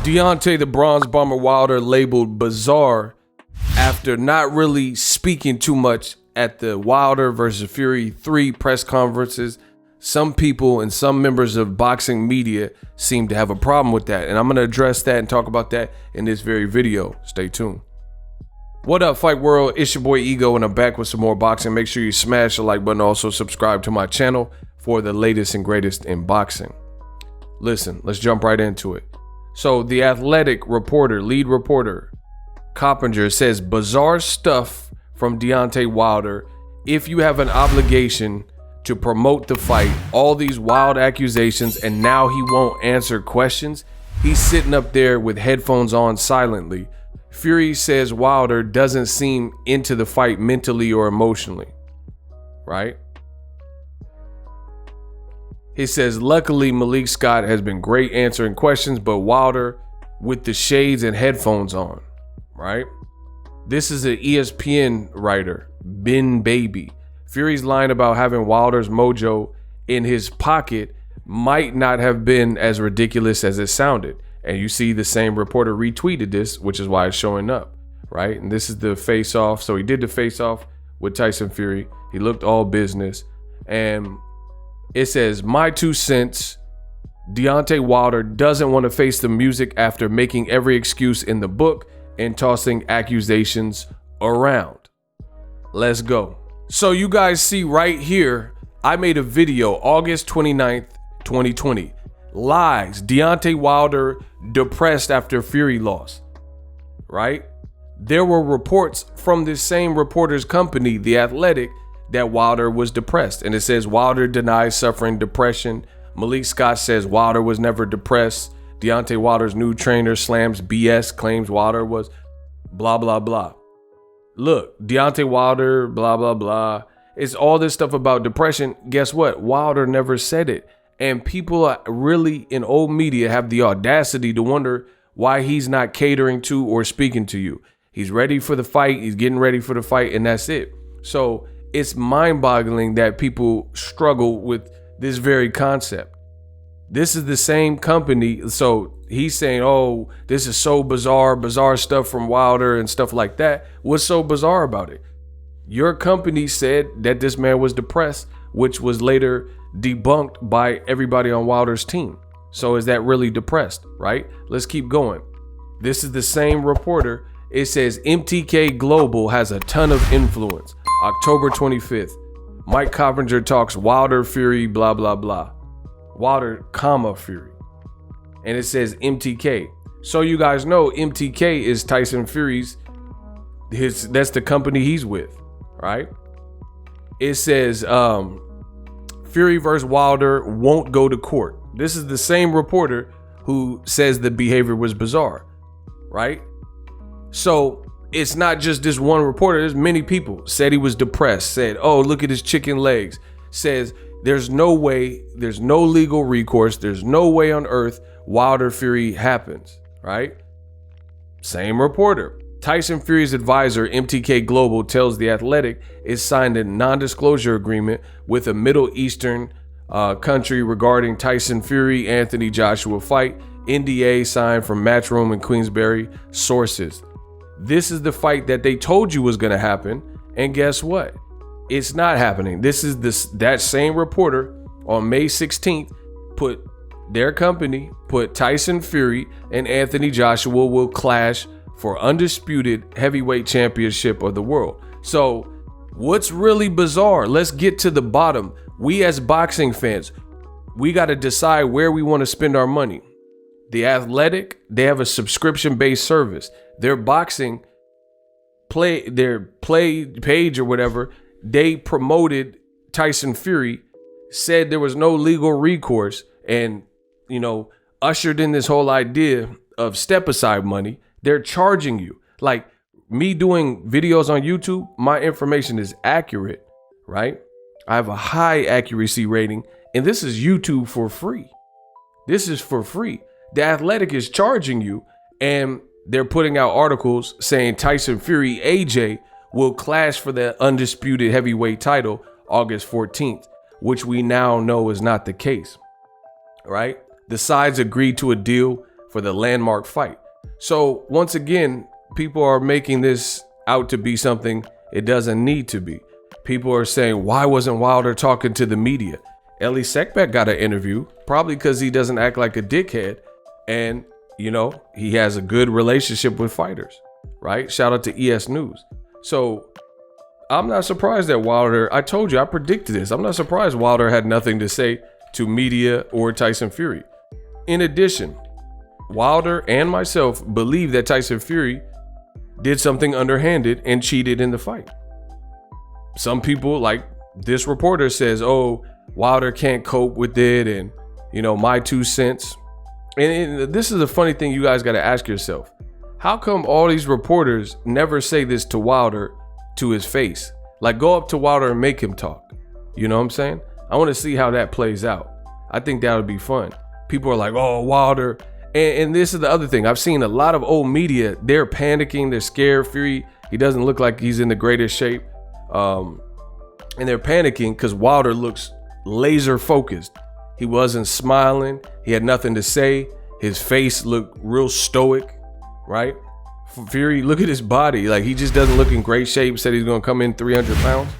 Deontay the Bronze Bomber Wilder labeled bizarre after not really speaking too much at the Wilder versus Fury 3 press conferences. Some people and some members of boxing media seem to have a problem with that, and I'm going to address that and talk about that in this very video. Stay tuned. What up, Fight World? It's your boy Ego, and I'm back with some more boxing. Make sure you smash the like button. Also subscribe to my channel for the latest and greatest in boxing. Listen, let's jump right into it. So the Athletic reporter, lead reporter, Coppinger says bizarre stuff from Deontay Wilder. If you have an obligation to promote the fight, all these wild accusations, and now he won't answer questions. He's sitting up there with headphones on silently. Fury says Wilder doesn't seem into the fight mentally or emotionally, right? He says, luckily, Malik Scott has been great answering questions, but Wilder with the shades and headphones on, right? This is an ESPN writer, Ben Baby. Fury's line about having Wilder's mojo in his pocket might not have been as ridiculous as it sounded. And you see the same reporter retweeted this, which is why it's showing up, right? And this is the face-off. So he did the face-off with Tyson Fury. He looked all business. And it says, my 2 cents, Deontay Wilder doesn't want to face the music after making every excuse in the book and tossing accusations around. Let's go. So you guys see right here, I made a video August 29th, 2020. Lies, Deontay Wilder depressed after Fury loss, right? There were reports from this same reporter's company, The Athletic, that Wilder was depressed. And it says Wilder denies suffering depression. Malik Scott says Wilder was never depressed. Deontay Wilder's new trainer slams BS, claims Wilder was blah, blah, blah. Look, Deontay Wilder, blah, blah, blah. It's all this stuff about depression. Guess what? Wilder never said it. And people really in old media have the audacity to wonder why he's not catering to or speaking to you. He's ready for the fight. He's getting ready for the fight, and that's it. So it's mind-boggling that people struggle with this very concept. This is the same company. So he's saying, oh, this is so bizarre stuff from Wilder and stuff like that. What's so bizarre about it? Your company said that this man was depressed, which was later debunked by everybody on Wilder's team. So is that really depressed, right? Let's keep going. This is the same reporter. It says MTK Global has a ton of influence. October 25th. Mike Coppinger talks Wilder, Fury, blah, blah, blah. Wilder, Fury. And it says MTK. So you guys know MTK is Tyson Fury's, that's the company he's with, right? It says Fury versus Wilder won't go to court. This is the same reporter who says the behavior was bizarre, right? So it's not just this one reporter. There's many people said he was depressed, said, oh, look at his chicken legs, says there's no way, there's no legal recourse, there's no way on earth Wilder Fury happens, right? Same reporter. Tyson Fury's advisor, MTK Global, tells The Athletic it signed a non-disclosure agreement with a Middle Eastern country regarding Tyson Fury Anthony Joshua fight. NDA signed from Matchroom in Queensberry. Sources. This is the fight that they told you was going to happen, and guess what? It's not happening. This is that same reporter on May 16th put Tyson Fury and Anthony Joshua will clash for undisputed heavyweight championship of the world. So what's really bizarre? Let's get to the bottom. We as boxing fans, we got to decide where we want to spend our money. The Athletic, they have a subscription-based service. Their boxing their play page or whatever, they promoted Tyson Fury, said there was no legal recourse, and ushered in this whole idea of step aside money. They're charging you. Like me doing videos on YouTube, my information is accurate, right? I have a high accuracy rating, and this is YouTube for free. This is for free. The Athletic is charging you, and they're putting out articles saying Tyson Fury AJ will clash for the undisputed heavyweight title August 14th, which we now know is not the case, right? The sides agreed to a deal for the landmark fight. So once again, people are making this out to be something it doesn't need to be. People are saying, why wasn't Wilder talking to the media? Elie Seckbach got an interview, probably because he doesn't act like a dickhead. And, you know, he has a good relationship with fighters, right? Shout out to ES News. So I'm not surprised that Wilder, I told you, I predicted this. I'm not surprised Wilder had nothing to say to media or Tyson Fury. In addition, Wilder and myself believe that Tyson Fury did something underhanded and cheated in the fight. Some people, like this reporter, says, oh, Wilder can't cope with it, and, you know, my 2 cents. And this is a funny thing you guys got to ask yourself. How come all these reporters never say this to Wilder to his face? Like, go up to Wilder and make him talk. You know what I'm saying? I want to see how that plays out. I think that would be fun. People are like, oh, Wilder. And this is the other thing. I've seen a lot of old media. They're panicking. They're scared. Fury, he doesn't look like he's in the greatest shape. And they're panicking because Wilder looks laser focused. He wasn't smiling. He had nothing to say. His face looked real stoic, right? Fury, look at his body. Like, he just doesn't look in great shape. Said he's going to come in 300 pounds.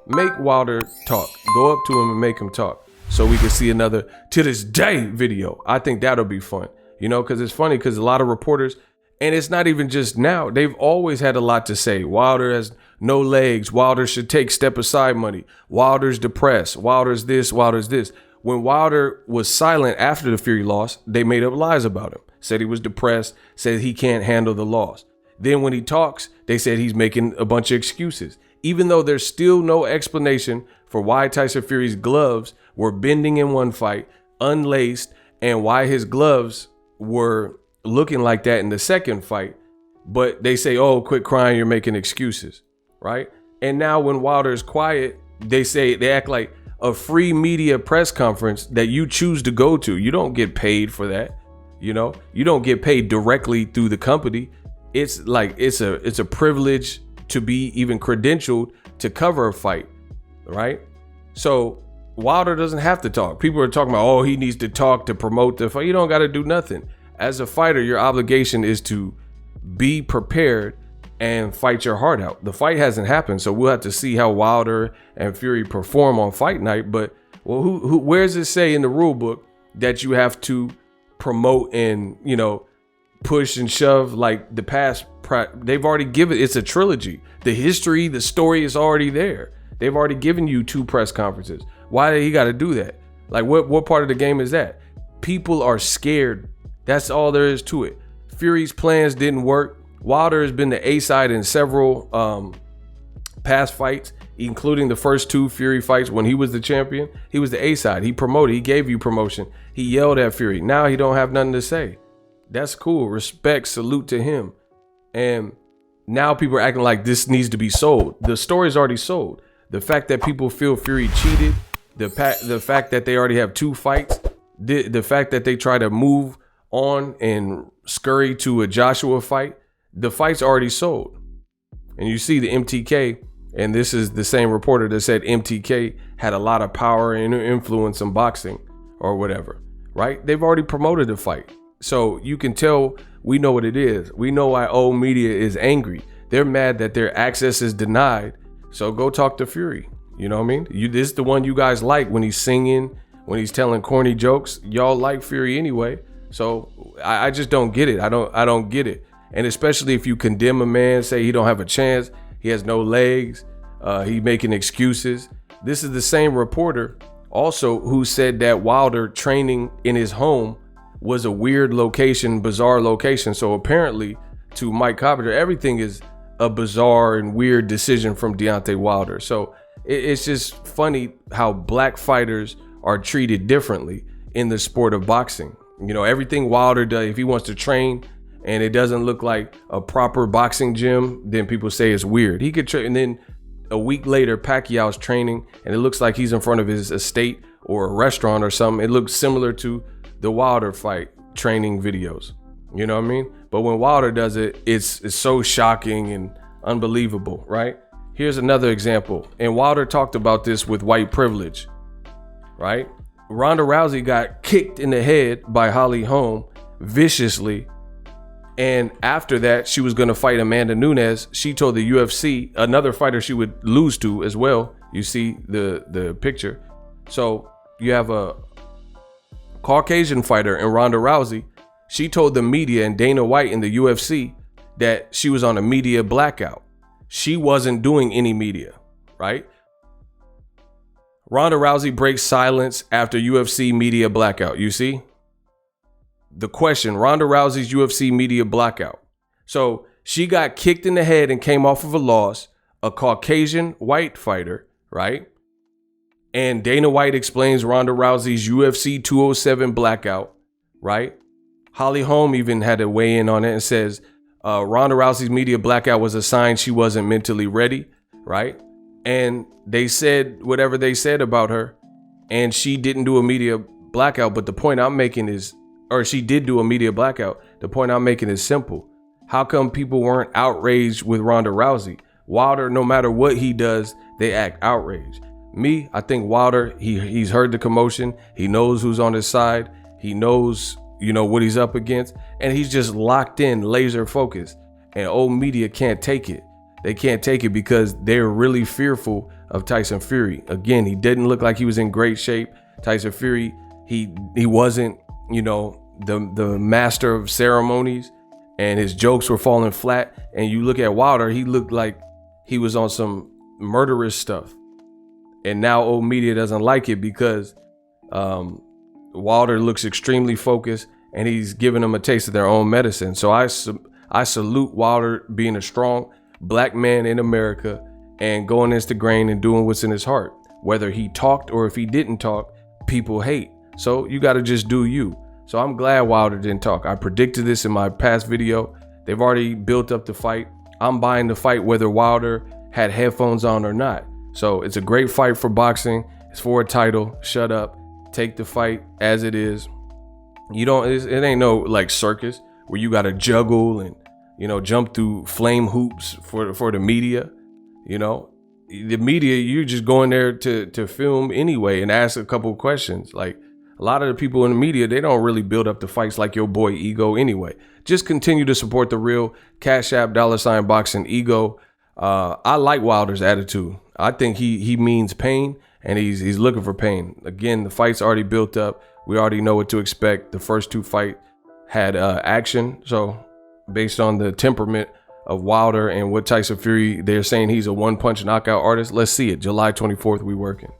Make Wilder talk. Go up to him and make him talk so we can see another To This Day video. I think that'll be fun, you know, because it's funny because a lot of reporters, and it's not even just now, they've always had a lot to say. Wilder has no legs. Wilder should take step aside money. Wilder's depressed. Wilder's this. Wilder's this. When Wilder was silent after the Fury loss, they made up lies about him. Said he was depressed, said he can't handle the loss. Then when he talks, they said he's making a bunch of excuses, even though there's still no explanation for why Tyson Fury's gloves were bending in one fight, unlaced, and why his gloves were looking like that in the second fight. But they say, oh, quit crying, you're making excuses, right? And now when Wilder's quiet, they act like a free media press conference that you choose to go to. You don't get paid for that. You know, you don't get paid directly through the company. It's like it's a privilege to be even credentialed to cover a fight, right? So Wilder doesn't have to talk. People are talking about, oh, he needs to talk to promote the fight. You don't got to do nothing. As a fighter, your obligation is to be prepared and fight your heart out. The fight hasn't happened, so we'll have to see how Wilder and Fury perform on fight night. But well, where does it say in the rule book that you have to promote and, you know, push and shove like the past? They've already given, it's a trilogy. The history, the story is already there. They've already given you 2 press conferences. Why did he got to do that? Like, what part of the game is that? People are scared. That's all there is to it. Fury's plans didn't work. Wilder has been the A-side in several past fights, including the first 2 Fury fights when he was the champion. He was the A-side. He promoted. He gave you promotion. He yelled at Fury. Now he don't have nothing to say. That's cool. Respect, salute to him. And now people are acting like this needs to be sold. The story's already sold. The fact that people feel Fury cheated, the fact that they already have 2 fights, the fact that they try to move on and scurry to a Joshua fight, the fight's already sold. And you see the MTK, and this is the same reporter that said MTK had a lot of power and influence in boxing or whatever, right? They've already promoted the fight. So you can tell we know what it is. We know why old media is angry. They're mad that their access is denied. So go talk to Fury. You know what I mean? This is the one you guys like when he's singing, when he's telling corny jokes. Y'all like Fury anyway. So I just don't get it. I don't get it. And especially if you condemn a man, say he don't have a chance, he has no legs, he making excuses. This is the same reporter also who said that Wilder training in his home was a weird location, bizarre location. So apparently to Mike Carpenter, everything is a bizarre and weird decision from Deontay Wilder. So it's just funny how black fighters are treated differently in the sport of boxing. You know, everything Wilder does, if he wants to train and it doesn't look like a proper boxing gym, then people say it's weird. He could train, and then a week later, Pacquiao's training and it looks like he's in front of his estate or a restaurant or something. It looks similar to the Wilder fight training videos. You know what I mean? But when Wilder does it, it's so shocking and unbelievable, right? Here's another example. And Wilder talked about this with white privilege, right? Ronda Rousey got kicked in the head by Holly Holm viciously. And after that, she was going to fight Amanda Nunes. She told the UFC, another fighter she would lose to as well. You see the picture. So you have a Caucasian fighter in Ronda Rousey. She told the media and Dana White in the UFC that she was on a media blackout. She wasn't doing any media, right? Ronda Rousey breaks silence after UFC media blackout. You see? The question, Ronda Rousey's UFC media blackout. So she got kicked in the head and came off of a loss, a Caucasian white fighter, right? And Dana White explains Ronda Rousey's UFC 207 blackout, right? Holly Holm even had to weigh in on it and says Ronda Rousey's media blackout was a sign she wasn't mentally ready, right? And they said whatever they said about her, and she didn't do a media blackout. But the point I'm making is, or she did do a media blackout. The point I'm making is simple. How come people weren't outraged with Ronda Rousey? Wilder, no matter what he does, they act outraged. Me, I think Wilder, he's heard the commotion. He knows who's on his side. He knows, what he's up against. And he's just locked in, laser focused. And old media can't take it. They can't take it because they're really fearful of Tyson Fury. Again, he didn't look like he was in great shape. Tyson Fury, he wasn't, the master of ceremonies, and his jokes were falling flat. And you look at Wilder, he looked like he was on some murderous stuff. And now old media doesn't like it because Wilder looks extremely focused, and he's giving them a taste of their own medicine. So I salute Wilder being a strong black man in America and going against the grain and doing what's in his heart. Whether he talked or if he didn't talk, people hate. So you got to just do you. So I'm glad Wilder didn't talk. I predicted this in my past video. They've already built up the fight. I'm buying the fight whether Wilder had headphones on or not. So it's a great fight for boxing. It's for a title. Shut up. Take the fight as it is. It ain't no like circus where you got to juggle and, jump through flame hoops for the media. The media, you're just going there to film anyway and ask a couple of questions. Like a lot of the people in the media, they don't really build up the fights like your boy Ego anyway. Just continue to support the real CashApp $boxing Ego. I like Wilder's attitude. I think he means pain, and he's looking for pain. Again, the fight's already built up. We already know what to expect. The first two fights had action. So based on the temperament of Wilder and what Tyson Fury, they're saying he's a one-punch knockout artist. Let's see it. July 24th, we working.